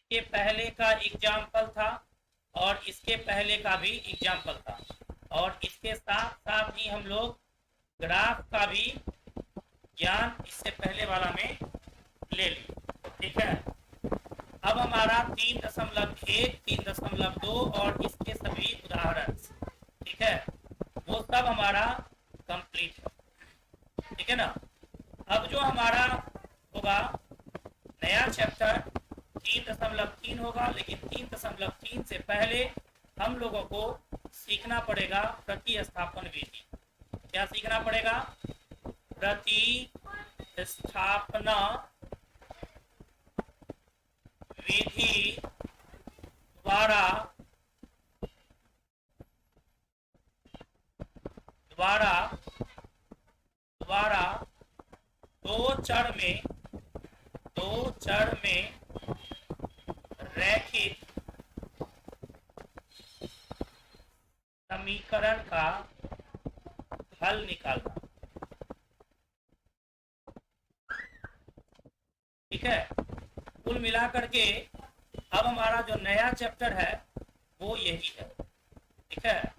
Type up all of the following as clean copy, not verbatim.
इसके पहले का एग्जाम्पल था और इसके पहले का भी एग्जाम्पल था, और इसके साथ साथ ही हम लोग ग्राफ का भी ज्ञान इससे पहले वाला में ले ली। ठीक है, अब हमारा 3.1, 3.2 और इसके सभी उदाहरण, ठीक है, वो सब हमारा कंप्लीट है। ठीक है ना। अब जो हमारा होगा नया चैप्टर 3.3 होगा, लेकिन 3.3 से पहले हम लोगों को सीखना पड़ेगा प्रतिस्थापन विधि। क्या सीखना पड़ेगा? प्रतिस्थापना विधि द्वारा द्वारा द्वारा दो चर में रैखिक समीकरण का हल निकालना। ठीक है, कुल मिलाकर के अब हमारा जो नया चैप्टर है वो यही है। ठीक है,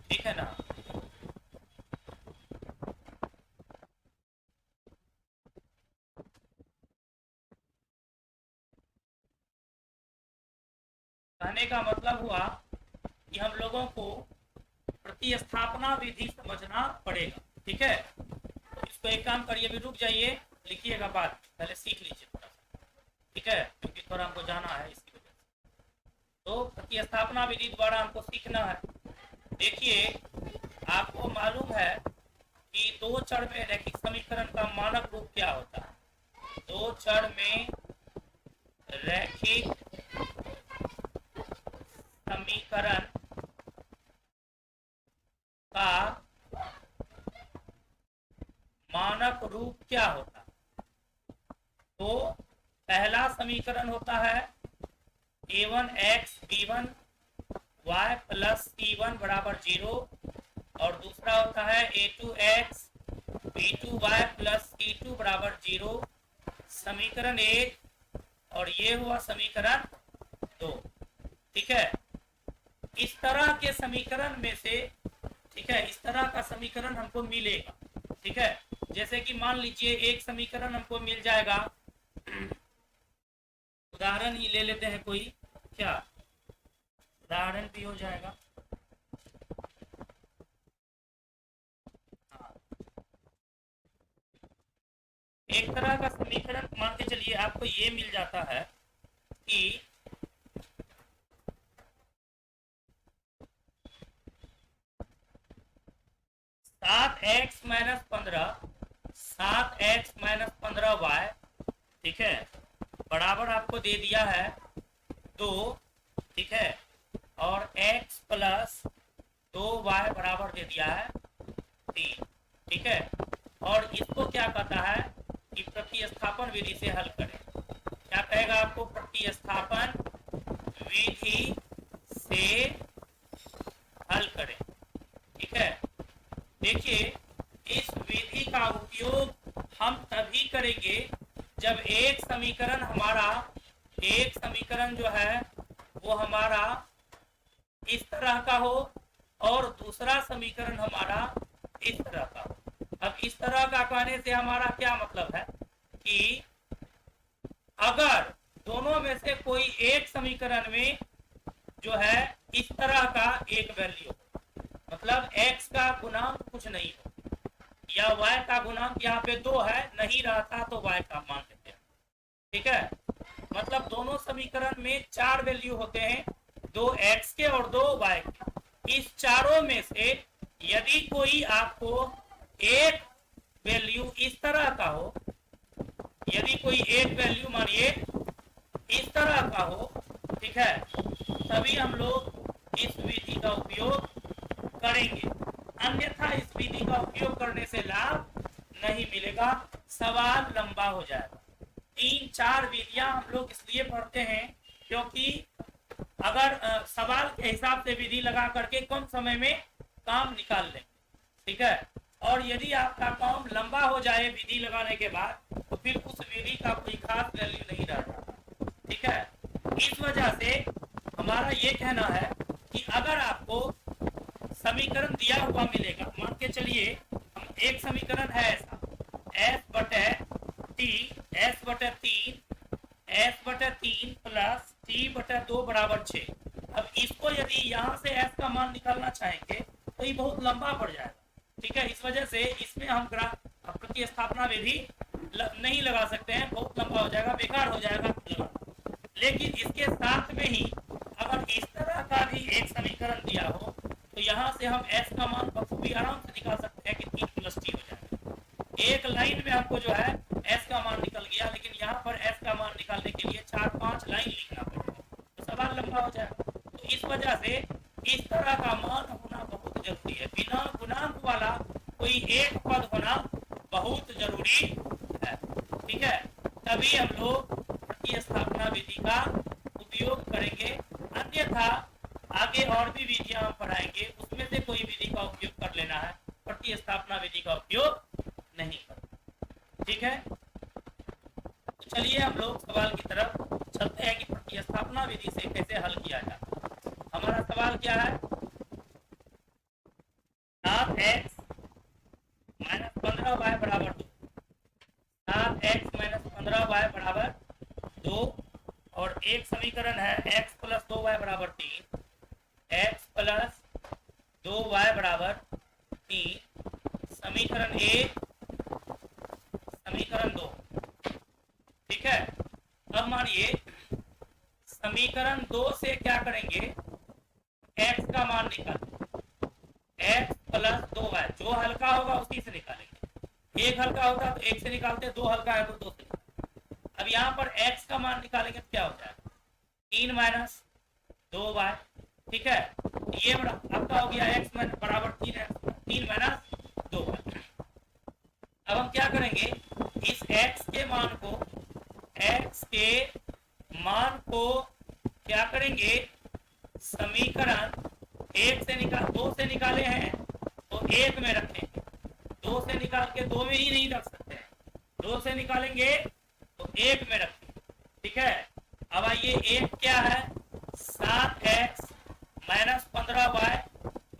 ठीक है ना। कहने का मतलब हुआ कि हम लोगों को प्रतिस्थापना विधि समझना पड़ेगा। ठीक है, तो इसको एक काम करिए, भी रुक जाइए, लिखिएगा बाद, पहले सीख लीजिए थोड़ा सा। ठीक है, क्योंकि थोड़ा हमको जाना है इसकी वजह से। तो प्रतिस्थापना विधि द्वारा हमको सीखना है। देखिए, आपको मालूम है कि दो चर में रैखिक समीकरण का मानक रूप क्या होता है? दो चर में रैखिक समीकरण का मानक रूप क्या होता है? तो पहला समीकरण होता है a1x b1 y plus c1 बराबर 0, और दूसरा होता है a2x b2y प्लस c2 बराबर 0, समीकरण 1, और ये हुआ समीकरण 2। ठीक है, इस तरह के समीकरण में से, ठीक है, इस तरह का समीकरण हमको मिलेगा। ठीक है, जैसे कि मान लीजिए एक समीकरण हमको मिल जाएगा, उदाहरण ही ले लेते हैं कोई, क्या उदाहरण भी हो जाएगा। एक तरह का समीकरण मान के चलिए आपको ये मिल जाता है कि 7x माइनस 15y, ठीक है, बराबर आपको दे दिया है 2। ठीक है, और x प्लस 2y बराबर दे दिया है 3। ठीक है, और इसको क्या कहता है कि प्रतिस्थापन विधि से हल करें। क्या कहेगा आपको? प्रतिस्थापन विधि से हल करें। ठीक है, देखिए, इस विधि का उपयोग हम तभी करेंगे जब एक समीकरण जो है वो हमारा इस तरह का हो और दूसरा समीकरण हमारा इस तरह का हो। अब इस तरह का कहने से हमारा क्या मतलब है कि अगर दोनों में से कोई एक समीकरण में जो है इस तरह का एक वैल्यू, मतलब x का गुणांक कुछ नहीं हो या y का गुणांक यहाँ पे 2 है, नहीं रहता तो y का मान लेते हैं। ठीक है, मतलब दोनों समीकरण में 4 वैल्यू होते हैं, 2 x के और 2 y के। इस चारों में से यदि कोई आपको एक वैल्यू इस तरह का हो, यदि कोई एक वैल्यू मानिए इस तरह का हो, ठीक है, तभी हम लोग इस विधि का उपयोग करेंगे, अन्यथा इस विधि का उपयोग करने से लाभ नहीं मिलेगा, सवाल लंबा हो जाएगा। 3-4 विधियां हम लोग इसलिए पढ़ते हैं क्योंकि अगर सवाल के हिसाब से विधि लगा करके कम समय में काम निकाल लें, ठीक है। और यदि आपका काम लंबा हो जाए विधि लगाने के बाद तो फिर उस विधि का कोई खास वैल्यू नहीं रह जाता, ठीक है। इस वजह से हमारा ये कहना है कि अगर आपको समीकरण दिया हुआ मिलेगा, मान के चलिए हम एक समीकरण है ऐसा, s बटे टी, s बटे 3 प्लस टी बटे 2 बराबर 6। अब इसको यदि यहाँ से s का मान निकालना चाहेंगे तो ये बहुत लंबा पड़ जाएगा, ठीक है। इस वजह से इसमें हम प्रतिस्थापना विधि नहीं लगा सकते हैं, बहुत लंबा हो जाएगा, बेकार हो जाएगा लगाना। लेकिन इसके साथ में ही अगर इस तरह का भी एक समीकरण दिया हो तो यहाँ से हम s का मान बखूबी आराम से निकाल सकते हैं कि 3 प्लस टी हो जाएगा। एक लाइन में हमको जो है s का मान निकल गया, लेकिन यहाँ पर s का मान निकालने के लिए 4-5 लाइन लिखना पड़ेगा, तो सवाल लंबा हो जाएगा। तो इस वजह से इस तरह का मान होना बहुत जरूरी है, बिना गुणांक वाला कोई एक पद होना बहुत जरूरी है, ठीक है। तभी हम लोग प्रतिस्थापना विधि का उपयोग करेंगे, अन्यथा आगे और भी विधियां हम पढ़ाएंगे, उसमें से कोई विधि का उपयोग कर लेना है, प्रतिस्थापना विधि का उपयोग नहीं करना, ठीक है। तो चलिए हम लोग सवाल की तरफ चलते हैं कि प्रतिस्थापना विधि से कैसे हल किया जाता है। हमारा सवाल क्या है, 7x माइनस 15y बराबर 2, 7x माइनस 15y बराबर 2, और एक समीकरण है x प्लस 2y बराबर 3, x प्लस 2y बराबर 3, समीकरण 1, समीकरण 2, ठीक है। अब मानिए समीकरण 2 से क्या करेंगे, x का मान निकाल, x प्लस 2y, जो हल्का होगा उसी से निकालेंगे, एक हल्का होगा तो एक से निकालते, दो हल्का है तो दो से निकालते। अब यहाँ पर x का मान निकालेंगे तो क्या हो जाएगा, 3 माइनस 2y, ठीक है। ये आपका हो गया x बराबर 3 माइनस 2y। अब हम क्या करेंगे, इस x के मान को क्या करेंगे, समीकरण 1 से निकाल 2 से निकाले हैं तो 1 में रखेंगे, 2 से निकाल के 2 में ही नहीं रख सकते हैं, 2 से निकालेंगे तो 1 में रखेंगे, ठीक है। अब आइए 1 क्या है, 7x माइनस 15y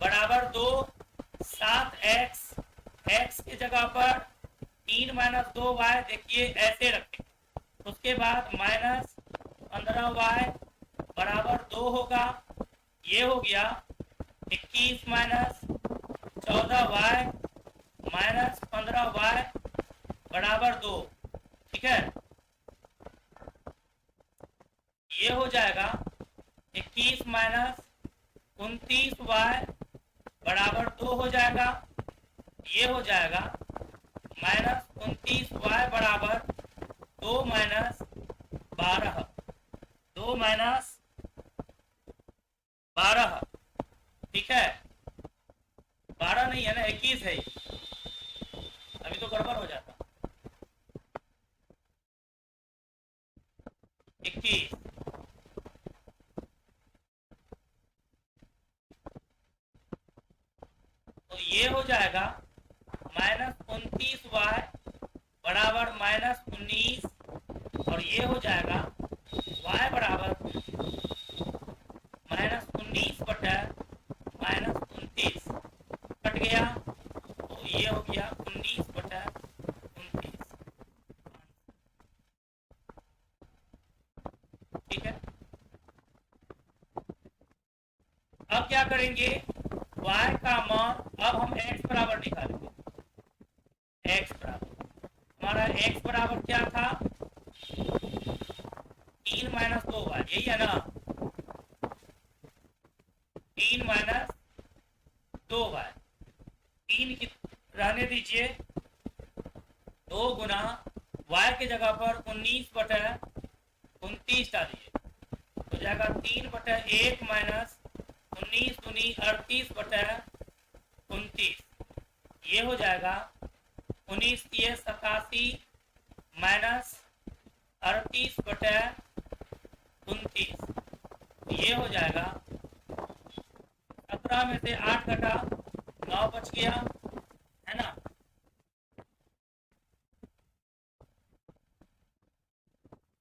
बराबर 2, 7x, x की जगह पर 3 माइनस 2y, देखिए ऐसे रखें, उसके बाद माइनस 15y बराबर 2 होगा, ये हो गया 21 माइनस 14y माइनस 15y बराबर 2, ठीक है। ये हो जाएगा 21 माइनस 29y बराबर 2 हो जाएगा, ये हो जाएगा माइनस 29y बराबर 2 माइनस 12, 2 माइनस 12, ठीक है। 12 नहीं है ना, 21 है, अभी तो गड़बड़ हो जाता, 21, तो ये हो जाएगा माइनस 29y बराबर माइनस 19, और ये हो जाएगा y बराबर माइनस 19 बटा माइनस 29, कट गया, तो ये हो गया 19 बटा 29, ठीक है। अब क्या करेंगे, y का मान, अब हम x बराबर निकालेंगे, x बराबर, हमारा x बराबर क्या था, 3 माइनस 2y, यही है ना, 3 माइनस 2y, 3 की रहने दीजिए, 2 गुना y की जगह पर 19 बटा 29 डालिए, हो जाएगा 3 बटा 1 माइनस 19 दूनी 38 बटा 29, ये हो जाएगा 19 की 87 माइनस 38 बटा 29, ये हो जाएगा 17 में से 8 घटा 9 बच गया, है ना।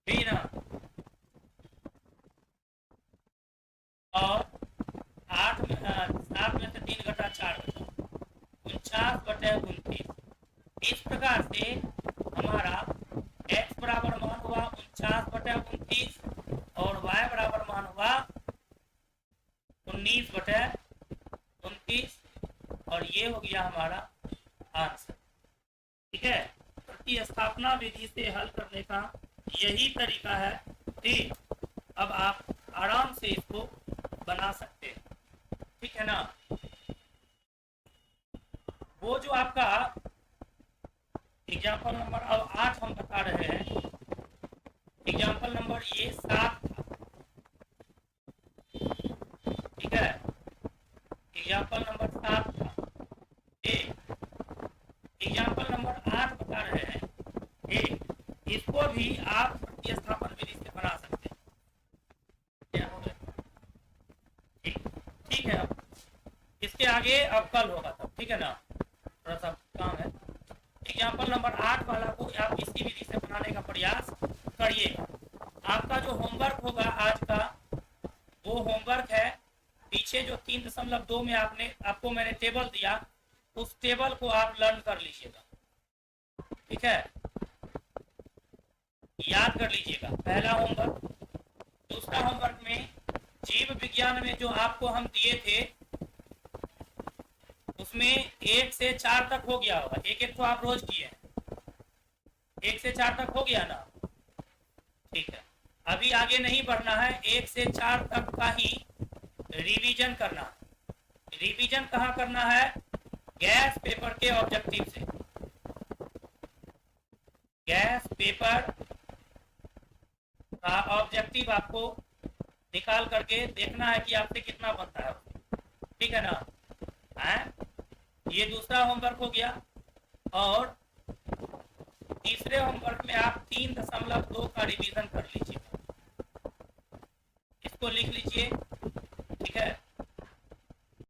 भी ना, और 7 में से 3 घटा 4 बचा 49/29। इस प्रकार से हमारा x बराबर मान हुआ 49/29 और y बराबर मान हुआ 19/29, और ये हो गया हमारा आंसर। ठीक है, प्रतिस्थापना विधि से हल करने का यही तरीका है। ठीक, अब आप आराम से इसको बना सकते हैं। ठीक है ना। वो जो आपका एग्जाम्पल नंबर अब 8 हम बता रहे हैं, एग्जाम्पल नंबर ये 7 था। ठीक है, एग्जाम्पल नंबर 7 था। एग्जाम्पल नंबर 8 बता रहे हैं। इसको भी आप प्रतिस्थापन विधि से बना सकते हैं। क्या हो गया? ठीक है, अब इसके आगे अब कल होगा तब। ठीक है ना, थोड़ा सा काम है। एग्जाम्पल नंबर 8 वाला को आप इसी विधि से बनाने का प्रयास करिएगा। आपका जो होमवर्क होगा आज का, वो होमवर्क है पीछे जो 3.2 में आपको मैंने टेबल दिया, उस टेबल को आप लर्न कर लीजिएगा। ठीक है, याद कर लीजिएगा, पहला होमवर्क। दूसरा होमवर्क में जीव विज्ञान में जो आपको हम दिए थे, उसमें 1 से 4 तक हो गया होगा। एक तो आप रोज किए, 1 से 4 तक हो गया ना। ठीक है, अभी आगे नहीं बढ़ना है, 1 से 4 तक का ही रिवीजन करना। रिवीजन कहाँ करना है? गैस पेपर के ऑब्जेक्टिव से। गैस पेपर का ऑब्जेक्टिव आपको निकाल करके देखना है कि आपसे कितना बनता है। ठीक है ना। ये दूसरा होमवर्क हो गया। और तीसरे होमवर्क में आप 3.2 का रिवीजन कर लीजिए, इसको लिख लीजिए। ठीक है,